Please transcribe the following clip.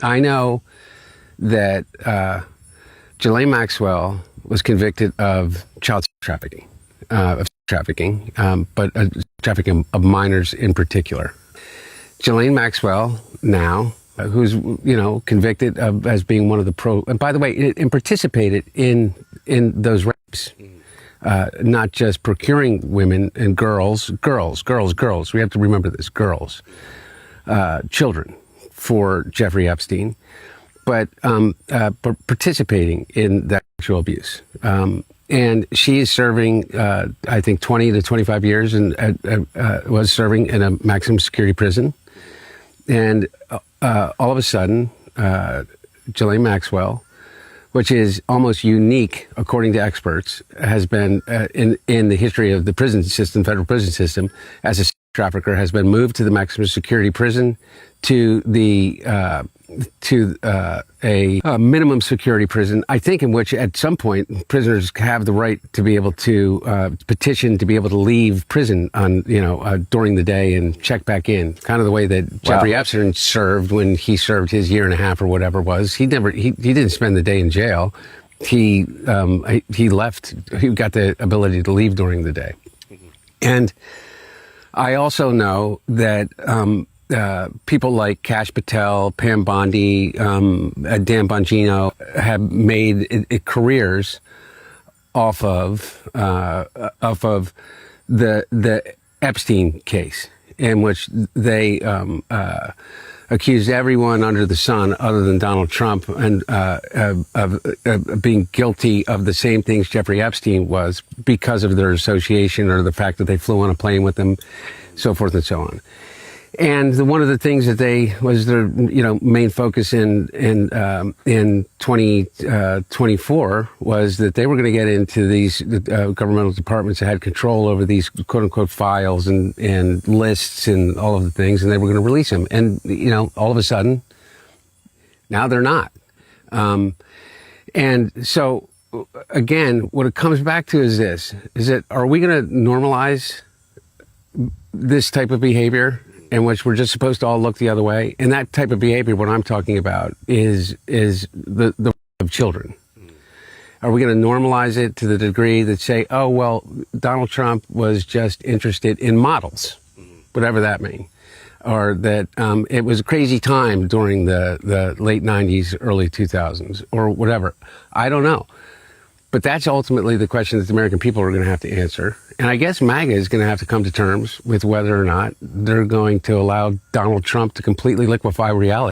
I know that Ghislaine Maxwell was convicted of child trafficking, but trafficking of minors in particular. Ghislaine Maxwell now, who's convicted of as being one of the and by the way, and participated in those rapes, not just procuring women and girls. We have to remember this: girls, children, for Jeffrey Epstein, but participating in that sexual abuse. And she is serving, I think, 20 to 25 years, and was serving in a maximum security prison. And all of a sudden, Ghislaine Maxwell, which is almost unique, according to experts, has been in the history of the prison system, federal prison system, as a trafficker, has been moved to the maximum security prison, to a minimum security prison, I think, in which at some point prisoners have the right to be able to petition to be able to leave prison on during the day and check back in, kind of the way that Jeffrey Epstein served when he served his year and a half or whatever it was. He didn't spend the day in jail. He left. He got the ability to leave during the day. And I also know that people like Kash Patel, Pam Bondi, Dan Bongino have made careers off of the Epstein case, in which they accused everyone under the sun, other than Donald Trump, and of being guilty of the same things Jeffrey Epstein was, because of their association or the fact that they flew on a plane with him, so forth and so on. And one of the things that was their main focus in 2024 was that they were going to get into these governmental departments that had control over these quote unquote files and lists and all of the things, and they were going to release them. And all of a sudden, now they're not. And so again, what it comes back to is this: is that, are we going to normalize this type of behavior, in which we're just supposed to all look the other way? And that type of behavior, what I'm talking about, is the of children. Are we going to normalize it to the degree that say, oh, well, Donald Trump was just interested in models, whatever that means, or that it was a crazy time during the late 90s, early 2000s, or whatever? I don't know. But that's ultimately the question that the American people are going to have to answer. And I guess MAGA is going to have to come to terms with whether or not they're going to allow Donald Trump to completely liquefy reality.